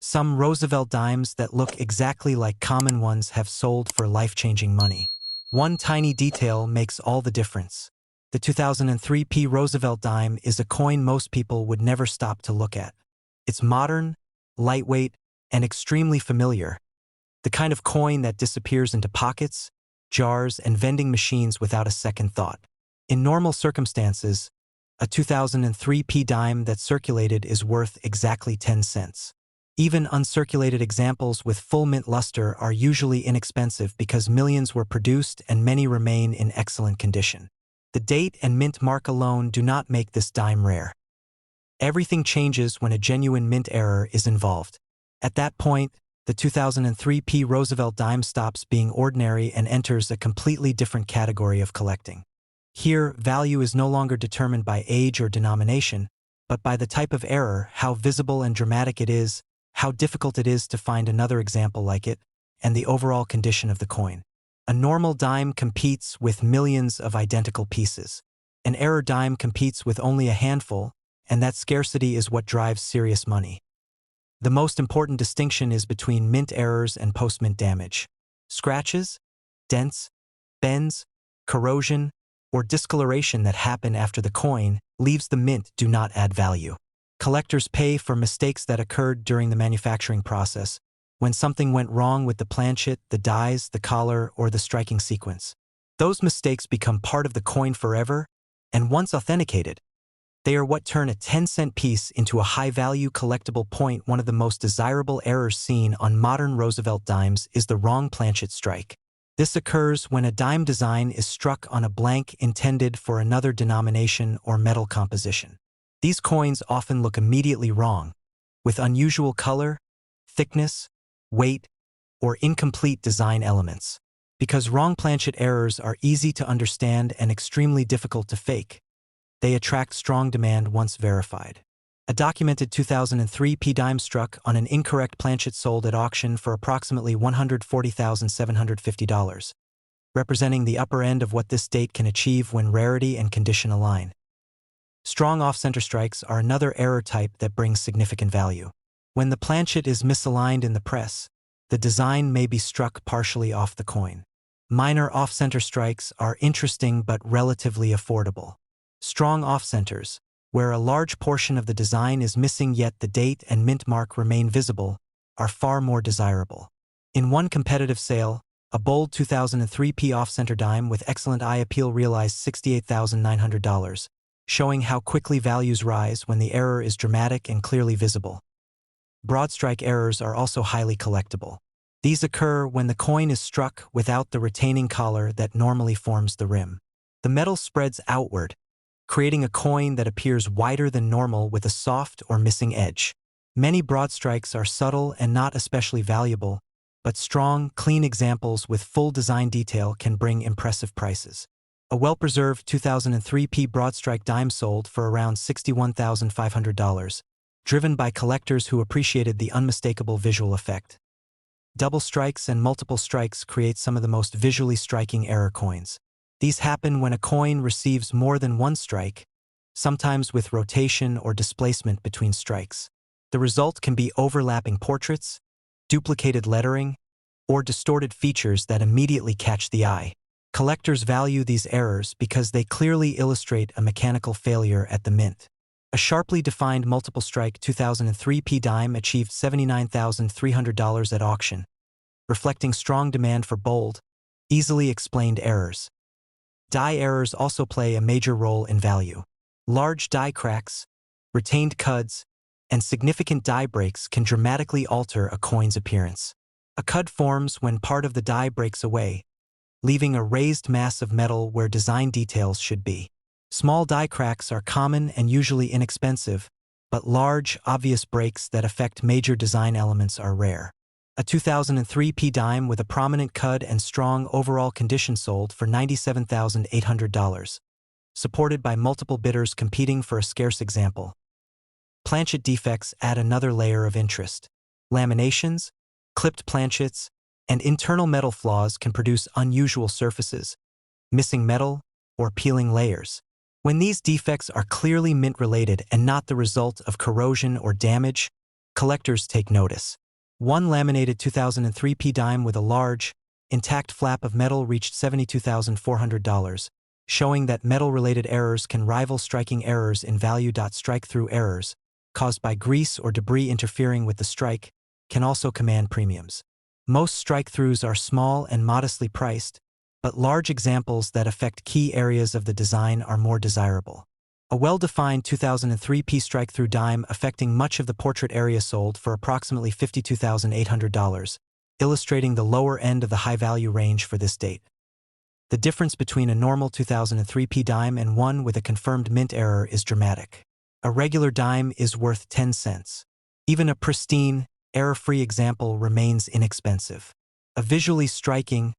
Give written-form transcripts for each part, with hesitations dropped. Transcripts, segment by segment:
Some Roosevelt dimes that look exactly like common ones have sold for life-changing money. One tiny detail makes all the difference. The 2003 P. Roosevelt dime is a coin most people would never stop to look at. It's modern, lightweight, and extremely familiar. The kind of coin that disappears into pockets, jars, and vending machines without a second thought. In normal circumstances, a 2003 P dime that circulated is worth exactly 10 cents. Even uncirculated examples with full mint luster are usually inexpensive because millions were produced and many remain in excellent condition. The date and mint mark alone do not make this dime rare. Everything changes when a genuine mint error is involved. At that point, the 2003 P. Roosevelt dime stops being ordinary and enters a completely different category of collecting. Here, value is no longer determined by age or denomination, but by the type of error, how visible and dramatic it is, how difficult it is to find another example like it, and the overall condition of the coin. A normal dime competes with millions of identical pieces. An error dime competes with only a handful, and that scarcity is what drives serious money. The most important distinction is between mint errors and post-mint damage. Scratches, dents, bends, corrosion, or discoloration that happen after the coin leaves the mint do not add value. Collectors pay for mistakes that occurred during the manufacturing process, when something went wrong with the planchet, the dies, the collar, or the striking sequence. Those mistakes become part of the coin forever, and once authenticated, they are what turn a 10-cent piece into a high-value collectible point. One of the most desirable errors seen on modern Roosevelt dimes is the wrong planchet strike. This occurs when a dime design is struck on a blank intended for another denomination or metal composition. These coins often look immediately wrong, with unusual color, thickness, weight, or incomplete design elements. Because wrong planchet errors are easy to understand and extremely difficult to fake, they attract strong demand once verified. A documented 2003 P dime struck on an incorrect planchet sold at auction for approximately $140,750, representing the upper end of what this date can achieve when rarity and condition align. Strong off-center strikes are another error type that brings significant value. When the planchet is misaligned in the press, the design may be struck partially off the coin. Minor off-center strikes are interesting but relatively affordable. Strong off-centers, where a large portion of the design is missing yet the date and mint mark remain visible, are far more desirable. In one competitive sale, a bold 2003 P off-center dime with excellent eye appeal realized $68,900, showing how quickly values rise when the error is dramatic and clearly visible. Broad strike errors are also highly collectible. These occur when the coin is struck without the retaining collar that normally forms the rim. The metal spreads outward, creating a coin that appears wider than normal with a soft or missing edge. Many broad strikes are subtle and not especially valuable, but strong, clean examples with full design detail can bring impressive prices. A well-preserved 2003 P broad strike dime sold for around $61,500, driven by collectors who appreciated the unmistakable visual effect. Double strikes and multiple strikes create some of the most visually striking error coins. These happen when a coin receives more than one strike, sometimes with rotation or displacement between strikes. The result can be overlapping portraits, duplicated lettering, or distorted features that immediately catch the eye. Collectors value these errors because they clearly illustrate a mechanical failure at the mint. A sharply defined multiple strike 2003 P dime achieved $79,300 at auction, reflecting strong demand for bold, easily explained errors. Die errors also play a major role in value. Large die cracks, retained cuds, and significant die breaks can dramatically alter a coin's appearance. A cud forms when part of the die breaks away, leaving a raised mass of metal where design details should be. Small die cracks are common and usually inexpensive, but large, obvious breaks that affect major design elements are rare. A 2003 P dime with a prominent cud and strong overall condition sold for $97,800, supported by multiple bidders competing for a scarce example. Planchet defects add another layer of interest. Laminations, clipped planchets, and internal metal flaws can produce unusual surfaces, missing metal, or peeling layers. When these defects are clearly mint-related and not the result of corrosion or damage, collectors take notice. One laminated 2003 P dime with a large, intact flap of metal reached $72,400, showing that metal-related errors can rival striking errors in value. Strike-through errors, caused by grease or debris interfering with the strike, can also command premiums. Most strike-throughs are small and modestly priced, but large examples that affect key areas of the design are more desirable. A well-defined 2003 P strike-through dime affecting much of the portrait area sold for approximately $52,800, illustrating the lower end of the high-value range for this date. The difference between a normal 2003 P dime and one with a confirmed mint error is dramatic. A regular dime is worth 10 cents. Even a pristine, error-free example remains inexpensive. A visually striking,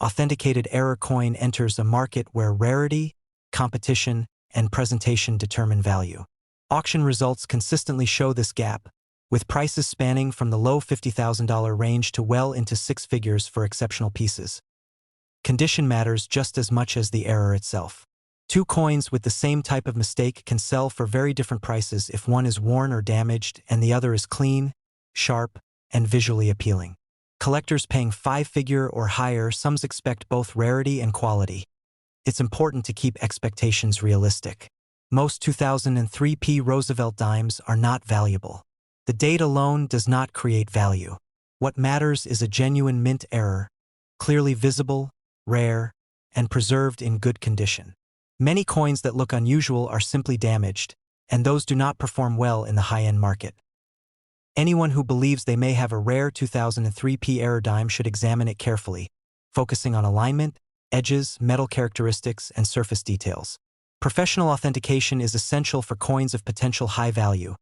authenticated error coin enters a market where rarity, competition, and presentation determine value. Auction results consistently show this gap, with prices spanning from the low $50,000 range to well into six figures for exceptional pieces. Condition matters just as much as the error itself. Two coins with the same type of mistake can sell for very different prices if one is worn or damaged and the other is clean, sharp, and visually appealing. Collectors paying five-figure or higher sums expect both rarity and quality. It's important to keep expectations realistic. Most 2003 P Roosevelt dimes are not valuable. The date alone does not create value. What matters is a genuine mint error, clearly visible, rare, and preserved in good condition. Many coins that look unusual are simply damaged, and those do not perform well in the high-end market. Anyone who believes they may have a rare 2003 P error dime should examine it carefully, focusing on alignment, edges, metal characteristics, and surface details. Professional authentication is essential for coins of potential high value,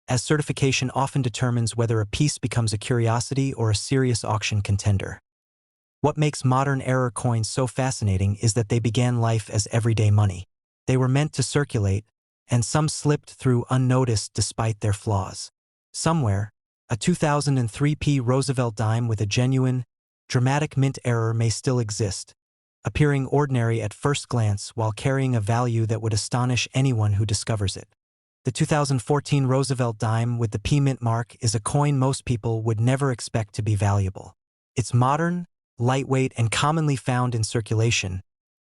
as certification often determines whether a piece becomes a curiosity or a serious auction contender. What makes modern error coins so fascinating is that they began life as everyday money. They were meant to circulate, and some slipped through unnoticed despite their flaws. Somewhere, a 2003 P Roosevelt dime with a genuine, dramatic mint error may still exist, appearing ordinary at first glance while carrying a value that would astonish anyone who discovers it. The 2014 Roosevelt dime with the P mint mark is a coin most people would never expect to be valuable. It's modern, lightweight, and commonly found in circulation,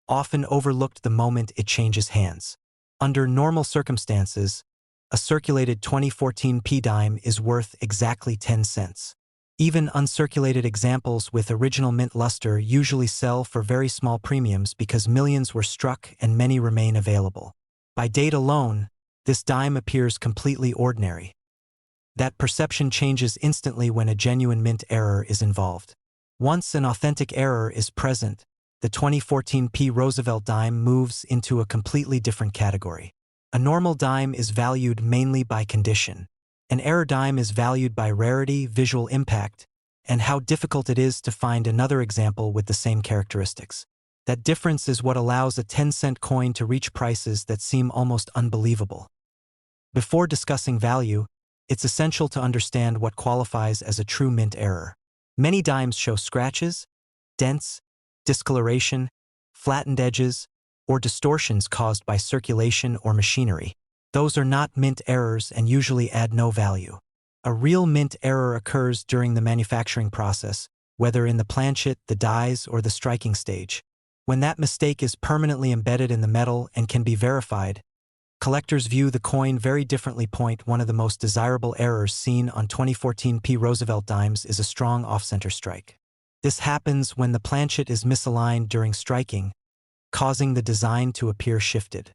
often overlooked the moment it changes hands. Under normal circumstances, a circulated 2014 P dime is worth exactly 10 cents. Even uncirculated examples with original mint luster usually sell for very small premiums because millions were struck and many remain available. By date alone, this dime appears completely ordinary. That perception changes instantly when a genuine mint error is involved. Once an authentic error is present, the 2014 P Roosevelt dime moves into a completely different category. A normal dime is valued mainly by condition. An error dime is valued by rarity, visual impact, and how difficult it is to find another example with the same characteristics. That difference is what allows a 10-cent coin to reach prices that seem almost unbelievable. Before discussing value, it's essential to understand what qualifies as a true mint error. Many dimes show scratches, dents, discoloration, flattened edges, or distortions caused by circulation or machinery. Those are not mint errors and usually add no value. A real mint error occurs during the manufacturing process, whether in the planchet, the dies, or the striking stage. When that mistake is permanently embedded in the metal and can be verified, collectors view the coin very differently. One of the most desirable errors seen on 2014 P Roosevelt dimes is a strong off-center strike. This happens when the planchet is misaligned during striking, causing the design to appear shifted.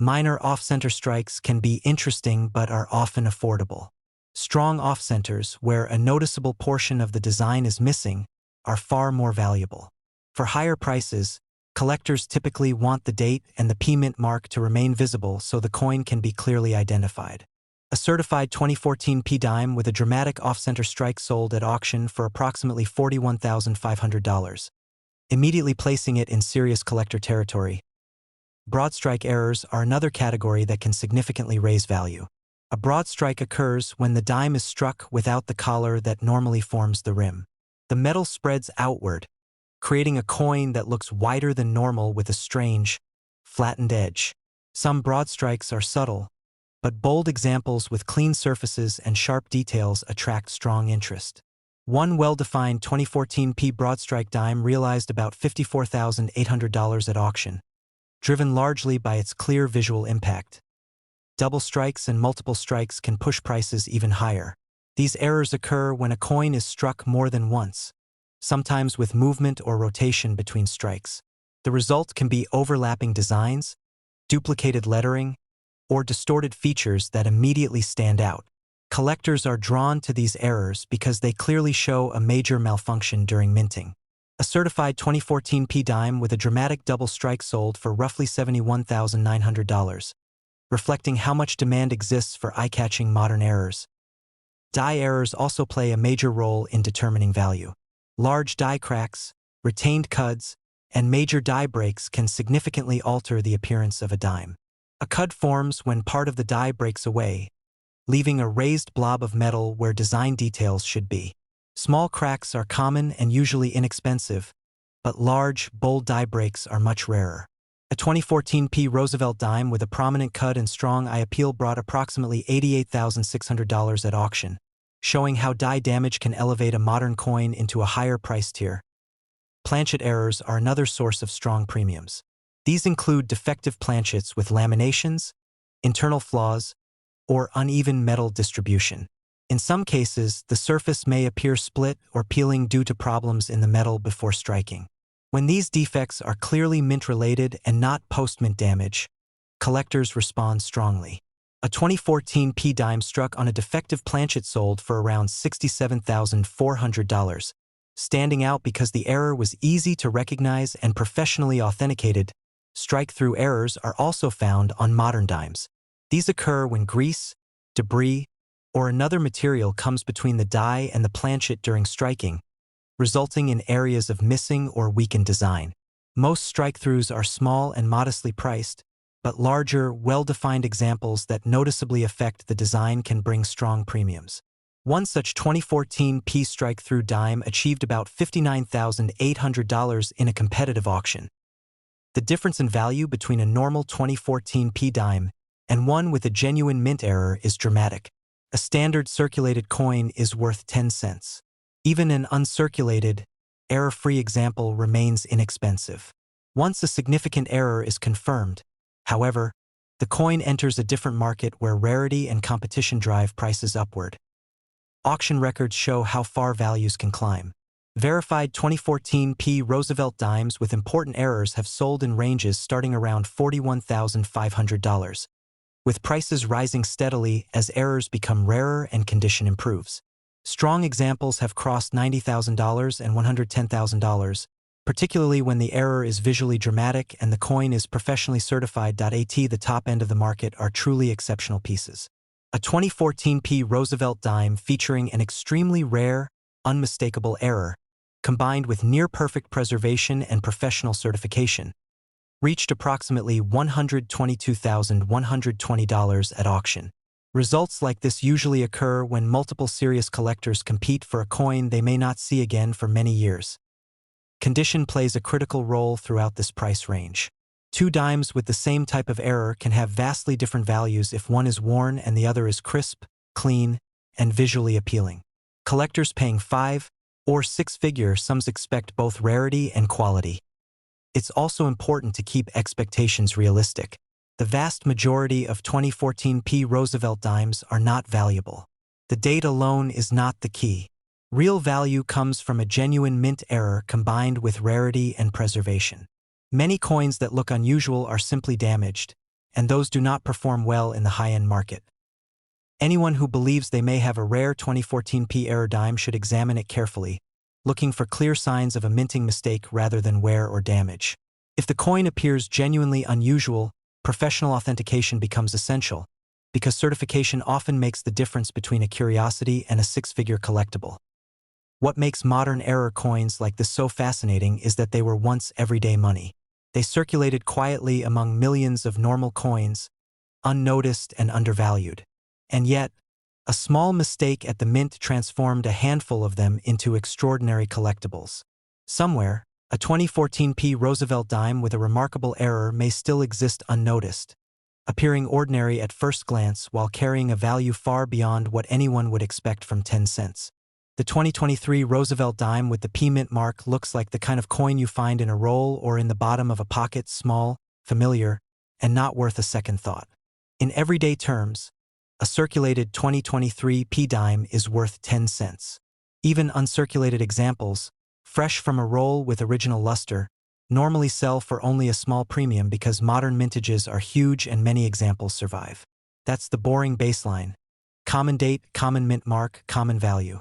Minor off-center strikes can be interesting but are often affordable. Strong off-centers, where a noticeable portion of the design is missing, are far more valuable. For higher prices, collectors typically want the date and the P mint mark to remain visible so the coin can be clearly identified. A certified 2014 P dime with a dramatic off-center strike sold at auction for approximately $41,500, immediately placing it in serious collector territory. Broad strike errors are another category that can significantly raise value. A broad strike occurs when the dime is struck without the collar that normally forms the rim. The metal spreads outward, creating a coin that looks wider than normal with a strange, flattened edge. Some broad strikes are subtle, but bold examples with clean surfaces and sharp details attract strong interest. One well-defined 2014 P broadstrike dime realized about $54,800 at auction, driven largely by its clear visual impact. Double strikes and multiple strikes can push prices even higher. These errors occur when a coin is struck more than once, sometimes with movement or rotation between strikes. The result can be overlapping designs, duplicated lettering, or distorted features that immediately stand out. Collectors are drawn to these errors because they clearly show a major malfunction during minting. A certified 2014 P dime with a dramatic double strike sold for roughly $71,900, reflecting how much demand exists for eye-catching modern errors. Die errors also play a major role in determining value. Large die cracks, retained cuds, and major die breaks can significantly alter the appearance of a dime. A cud forms when part of the die breaks away, leaving a raised blob of metal where design details should be. Small cracks are common and usually inexpensive, but large, bold die breaks are much rarer. A 2014 P Roosevelt dime with a prominent cud and strong eye appeal brought approximately $88,600 at auction, showing how die damage can elevate a modern coin into a higher price tier. Planchet errors are another source of strong premiums. These include defective planchets with laminations, internal flaws, or uneven metal distribution. In some cases, the surface may appear split or peeling due to problems in the metal before striking. When these defects are clearly mint-related and not post-mint damage, collectors respond strongly. A 2014 P dime struck on a defective planchet sold for around $67,400, standing out because the error was easy to recognize and professionally authenticated. Strike-through errors are also found on modern dimes. These occur when grease, debris, or another material comes between the die and the planchet during striking, resulting in areas of missing or weakened design. Most strike-throughs are small and modestly priced, but larger, well-defined examples that noticeably affect the design can bring strong premiums. One such 2014 P strike-through dime achieved about $59,800 in a competitive auction. The difference in value between a normal 2014 P dime and one with a genuine mint error is dramatic. A standard circulated coin is worth 10 cents. Even an uncirculated, error-free example remains inexpensive. Once a significant error is confirmed, however, the coin enters a different market where rarity and competition drive prices upward. Auction records show how far values can climb. Verified 2014 P Roosevelt dimes with important errors have sold in ranges starting around $41,500, with prices rising steadily as errors become rarer and condition improves. Strong examples have crossed $90,000 and $110,000, particularly when the error is visually dramatic and the coin is professionally certified. The top end of the market are truly exceptional pieces. A 2014 P Roosevelt dime featuring an extremely rare, unmistakable error, combined with near-perfect preservation and professional certification, reached approximately $122,120 at auction. Results like this usually occur when multiple serious collectors compete for a coin they may not see again for many years. Condition plays a critical role throughout this price range. Two dimes with the same type of error can have vastly different values if one is worn and the other is crisp, clean, and visually appealing. Collectors paying 5- or 6-figure sums expect both rarity and quality. It's also important to keep expectations realistic. The vast majority of 2014 P Roosevelt dimes are not valuable. The date alone is not the key. Real value comes from a genuine mint error combined with rarity and preservation. Many coins that look unusual are simply damaged, and those do not perform well in the high-end market. Anyone who believes they may have a rare 2014 P error dime should examine it carefully, looking for clear signs of a minting mistake rather than wear or damage. If the coin appears genuinely unusual, professional authentication becomes essential, because certification often makes the difference between a curiosity and a 6-figure collectible. What makes modern error coins like this so fascinating is that they were once everyday money. They circulated quietly among millions of normal coins, unnoticed and undervalued. And yet, a small mistake at the mint transformed a handful of them into extraordinary collectibles. Somewhere, a 2014 P Roosevelt dime with a remarkable error may still exist unnoticed. appearing ordinary at first glance while carrying a value far beyond what anyone would expect from 10 cents. The 2023 Roosevelt dime with the P-Mint mark looks like the kind of coin you find in a roll or in the bottom of a pocket, small, familiar, and not worth a second thought. In everyday terms, a circulated 2023 P-dime is worth 10 cents. Even uncirculated examples, fresh from a roll with original luster, normally sell for only a small premium because modern mintages are huge and many examples survive. That's the boring baseline. Common date, common mint mark, common value.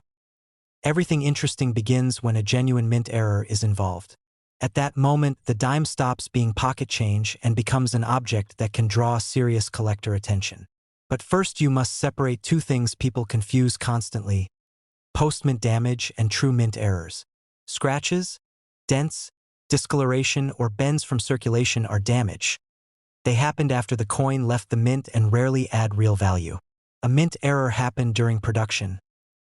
Everything interesting begins when a genuine mint error is involved. At that moment, the dime stops being pocket change and becomes an object that can draw serious collector attention. But first you must separate two things people confuse constantly: post-mint damage and true mint errors. Scratches, dents, discoloration, or bends from circulation are damage. They happened after the coin left the mint and rarely add real value. A mint error happened during production,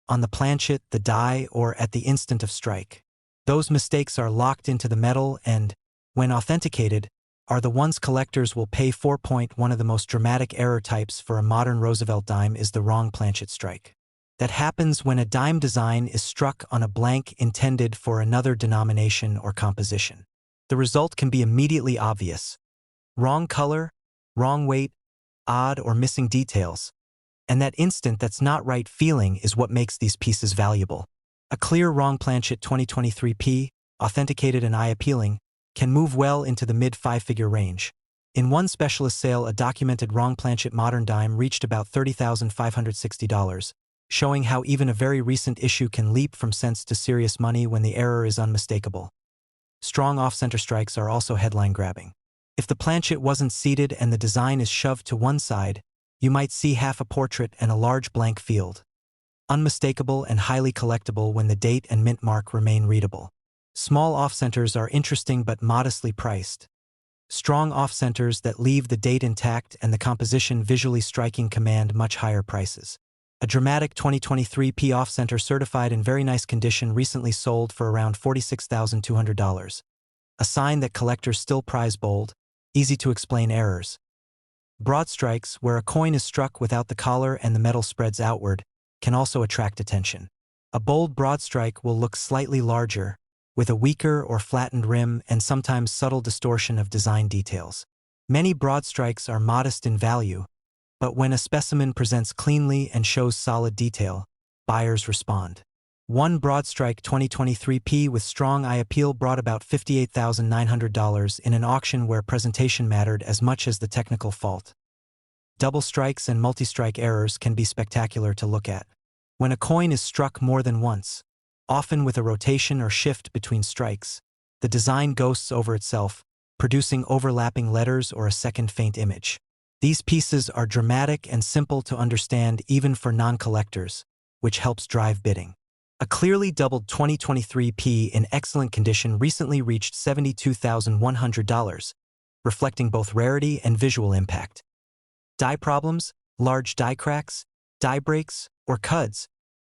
on the planchet, the die, or at the instant of strike. Those mistakes are locked into the metal and, when authenticated, are the ones collectors will pay for. One of the most dramatic error types for a modern Roosevelt dime is the wrong planchet strike. That happens when a dime design is struck on a blank intended for another denomination or composition. The result can be immediately obvious: wrong color, wrong weight, odd or missing details. And that instant "that's not right" feeling is what makes these pieces valuable. A clear wrong planchet 2023 P, authenticated and eye-appealing, can move well into the mid-five-figure range. In one specialist sale, a documented wrong planchet modern dime reached about $30,560, showing how even a very recent issue can leap from cents to serious money when the error is unmistakable. Strong off-center strikes are also headline-grabbing. If the planchet wasn't seated and the design is shoved to one side, you might see half a portrait and a large blank field. Unmistakable and highly collectible when the date and mint mark remain readable. Small off-centers are interesting but modestly priced. Strong off-centers that leave the date intact and the composition visually striking command much higher prices. A dramatic 2023 P off-center certified in very nice condition recently sold for around $46,200. A sign that collectors still prize bold, easy-to-explain errors. Broad strikes, where a coin is struck without the collar and the metal spreads outward, can also attract attention. A bold broad strike will look slightly larger, with a weaker or flattened rim and sometimes subtle distortion of design details. Many broad strikes are modest in value, but when a specimen presents cleanly and shows solid detail, buyers respond. One broad strike 2023 P with strong eye appeal brought about $58,900 in an auction where presentation mattered as much as the technical fault. Double strikes and multi-strike errors can be spectacular to look at. When a coin is struck more than once, often with a rotation or shift between strikes, the design ghosts over itself, producing overlapping letters or a second faint image. These pieces are dramatic and simple to understand even for non-collectors, which helps drive bidding. A clearly doubled 2023 P in excellent condition recently reached $72,100, reflecting both rarity and visual impact. Die problems, large die cracks, die breaks, or cuds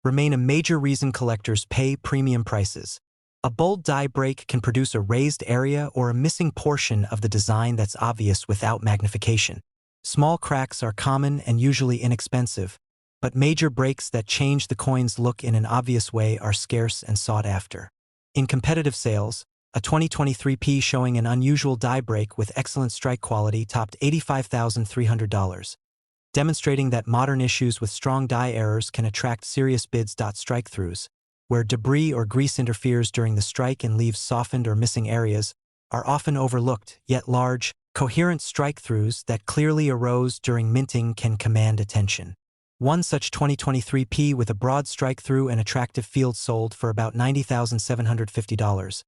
remain a major reason collectors pay premium prices. A bold die break can produce a raised area or a missing portion of the design that's obvious without magnification. Small cracks are common and usually inexpensive, but major breaks that change the coin's look in an obvious way are scarce and sought after. In competitive sales, a 2023 P showing an unusual die break with excellent strike quality topped $85,300, demonstrating that modern issues with strong die errors can attract serious bids. Strike-throughs, where debris or grease interferes during the strike and leaves softened or missing areas, are often overlooked, yet large, coherent strike-throughs that clearly arose during minting can command attention. One such 2023 P with a broad strike-through and attractive field sold for about $90,750,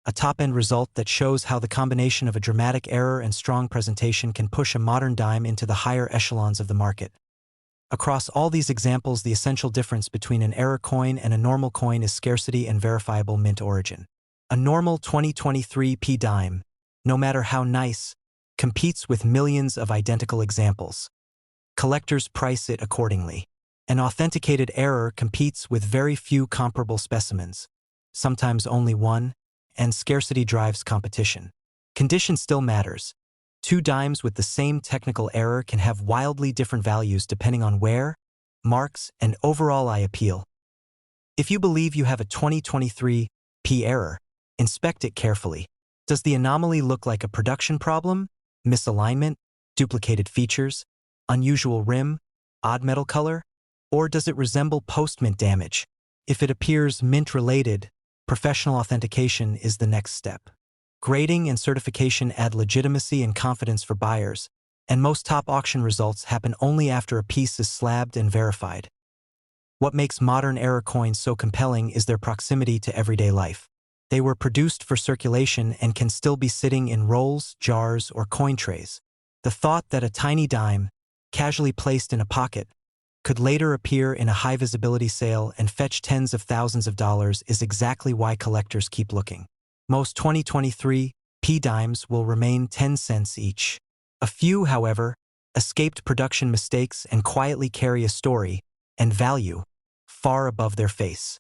a top-end result that shows how the combination of a dramatic error and strong presentation can push a modern dime into the higher echelons of the market. Across all these examples, the essential difference between an error coin and a normal coin is scarcity and verifiable mint origin. A normal 2023 P dime, no matter how nice, competes with millions of identical examples. Collectors price it accordingly. An authenticated error competes with very few comparable specimens, sometimes only one, and scarcity drives competition. Condition still matters. Two dimes with the same technical error can have wildly different values depending on wear, marks, and overall eye appeal. If you believe you have a 2023 P error, inspect it carefully. Does the anomaly look like a production problem, misalignment, duplicated features, unusual rim, odd metal color? Or does it resemble post-mint damage? If it appears mint-related, professional authentication is the next step. Grading and certification add legitimacy and confidence for buyers, and most top auction results happen only after a piece is slabbed and verified. What makes modern error coins so compelling is their proximity to everyday life. They were produced for circulation and can still be sitting in rolls, jars, or coin trays. The thought that a tiny dime, casually placed in a pocket, could later appear in a high-visibility sale and fetch tens of thousands of dollars is exactly why collectors keep looking. Most 2023 P dimes will remain 10 cents each. A few, however, escaped production mistakes and quietly carry a story and value far above their face.